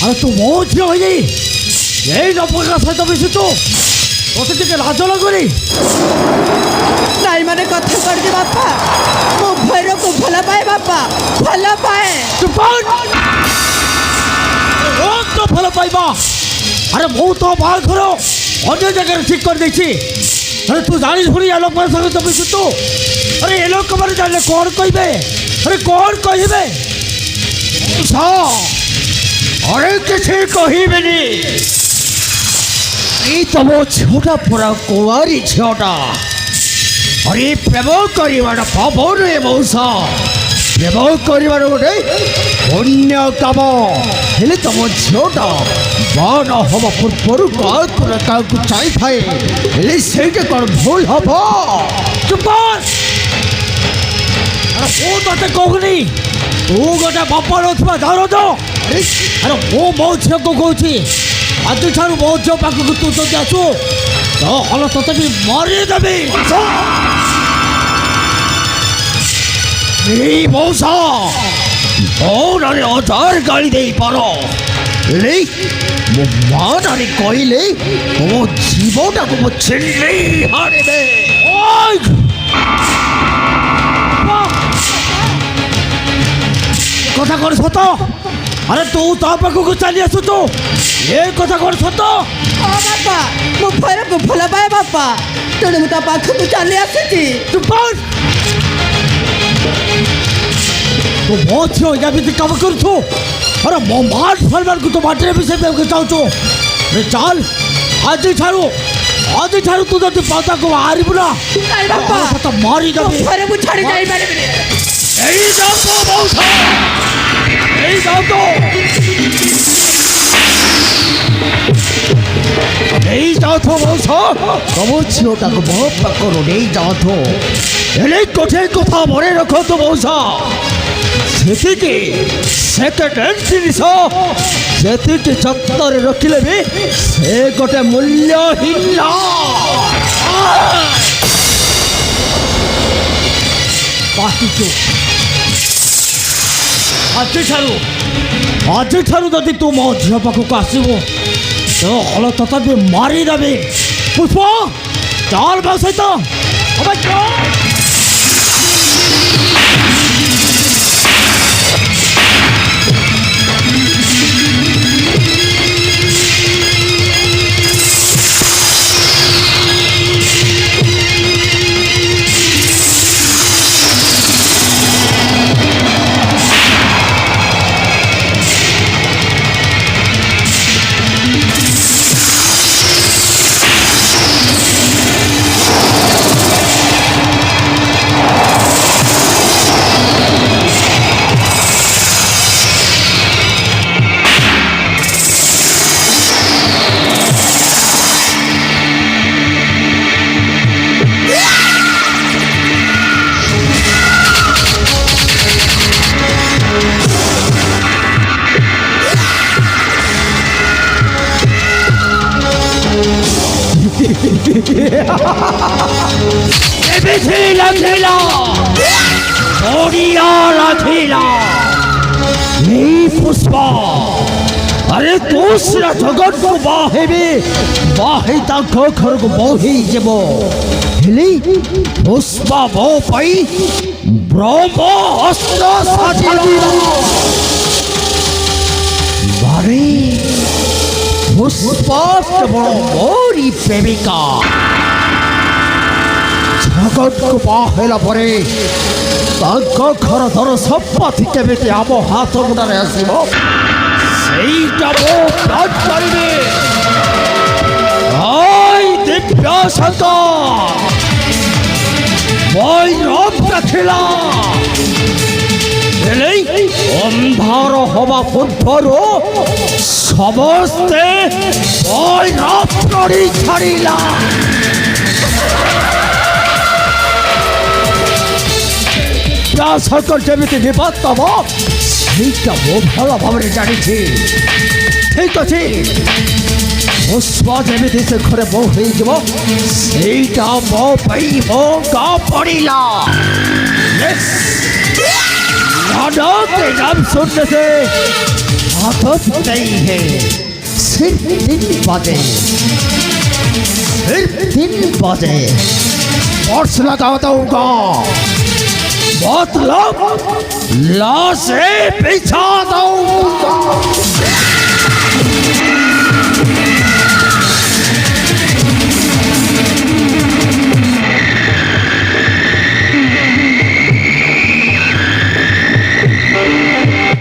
আরে তো ମୋ ଝିଅ ହେଇଯାଇ ଏଇ ନପକା ସହିତ ମିଶୁଛୁ ତୋତେ ଟିକେ ଲାଜ ଲାଗୁନି? ନାଇଁ ମାନେ କଥା କରିଛି ବାପା, ମୁଁ ଭୈରବକୁ ଭଲ ପାଏ ବାପା, ଭଲ ପାଏ। ତ ଭଲ ପାଇବା? ଆରେ ମୁଁ ତ ବାହାଘର ଅନ୍ୟ ଜାଗାରେ ଠିକ୍ କରିଦେଇଛି। ଆରେ ତୁ ଜାଣି ଶୁଣି ଏ ଲୋକମାନଙ୍କ ସହିତ ମିଶୁଛୁ। ଆରେ ଏ ଲୋକମାନେ ଜାଣିଲେ କ'ଣ କହିବେ? ଆରେ କ'ଣ କହିବେ? আরে কিছু কহিবেনি। এই তব ঝিওটা পড়া কুয়ারি ঝিওটা। আরে প্রেম করিবার পাব রে মৌসা, প্রেম করিবার গোটে অন্য কাম। হেলে তব ঝিওটা বান হওয়া পূর্বরু কাহাକୁ না কাহাକୁ চাইଥାଏ, হেলে সেইটা কোন ভুল হব? চুপ কর। আরে ମୁଁ ତତେ କହୁନି, ତୁ ଗୋଟେ ବାପା ନଥିବା ଦରଦ। ଆରେ ମୁଁ ମୋ ଝିଅକୁ କହୁଛି, ଆଜିଠାରୁ ମୋ ଝିଅ ପାଖକୁ ତୁ ଯଦି ଆସୁ ତ ହଲ ତତେ ବି ମରିଦେବି। ଏଇ ମଉସା ମୋ ନାଁରେ ଅଜାର ଗାଳି ଦେଇପାର, ହେଲେ ମୋ ମା ନାଁରେ କହିଲେ ମୋ ଜୀବଟାକୁ ମୁଁ ଛିଣ୍ଡେଇ ହାଣିବେ। কথা কর সত? আরে তু তা পাখକୁ চালি আসুଛୁ, ଏ କଥା କଣ ସତ? ହଁ ବାପା, ମୁଁ ଭୈରବକୁ ଭଲ ପାଏ ବାପା, ତେଣୁ ମୁଁ ତା ପାଖକୁ ଚାଲି ଆସିଛି। ତୁ ମୋ ଝିଅ ଏମିତି କାମ କରୁଛୁ? ଆରେ ମୋ ମାନ ସମ୍ମାନକୁ ତୁ ମାଟିରେ ମିଶେଇବାକୁ ଚାହୁଁଛୁ? ଚାଲ ଆଜିଠାରୁ ତୁ ଯଦି ପଦାକୁ ବାହାରିବୁ ନା ତତେ ମାରିଦେବି। ଭୈରବକୁ ଛାଡ଼ି ଯାଇପାରିବିନି। এই যাও তো মৌসা, এই যাও তো, এই যাও তো মৌসা, তব ঝিওটাকে ମୋ ପାଖରୁ ନେଇ ଯାଅ ତ। ହେଲେ ଗୋଟେ କଥା ମନେ ରଖ ତ ମଉସା, ସେତିକି ସେକେଣ୍ଡ ଜିନିଷ ଯେତିକି ଯତ୍ନରେ ରଖିଲେ ବି ସେ ଗୋଟେ ମୂଲ୍ୟହୀନ। ପାଟିଛୁ ଆଜିଠାରୁ ଯଦି ତୁ ମୋ ଝିଅ ପାଖକୁ ଆସିବୁ ତ ହଳ ତତେ ବି ମାରିଦେବି। ପୁଷ୍ପ ଚାଲ ମୋ ସହିତ। পুষ্পা আরে তু সেটা জগৎକୁ ବାହେବି, ବାହେଇ ତାଙ୍କ ଘରକୁ ବୋହି ଯିବ। ହେଲେ ପୁଷ୍ପା ମୋ ପାଇଁ ବ୍ରହ୍ମ ଅସ୍ତ୍ର ସାଜିବ। ବାରେ ପୁଷ୍ପା କେବଳ ମୋରି ପ୍ରେମିକା। ଜଗৎକୁ ବାହେଲା ପରେ ତାଙ୍କ ଘର ଧର ସମ୍ପତ୍ତି କେମିତି ଆମ ହାତ ମୁଣ୍ଡରେ ଆସିବ ସେଇଟା ମୁଁ ପ୍ଲାନ୍ କରିବି। ଦିବ୍ୟ ଶଙ୍କର ମୈରବଟା ଥିଲା, ହେଲେ ଅନ୍ଧାର ହବା ପୂର୍ବରୁ ସମସ୍ତେ ମୈରବ କରି ଛାଡ଼ିଲା। ଶଙ୍କର ଯେମିତି ବିପଦ ହବ ସେଇଟା ମୁଁ ଭଲ ଭାବରେ ଜାଣିଛି। ଠିକ ଅଛି, ପୁଷ୍ପ ଯେମିତି ସେ ଘରେ ବୋ ହେଇଯିବ ସେଇଟା ମୋ ପାଇଁ ମୌକା ପଡ଼ିଲା। नाम सुनने से आदत नहीं है। सिर्फ 3 बजे, सिर्फ 3 बजे बॉट्स लगा दूंगा, मतलब लाशें बिछा दूंगा।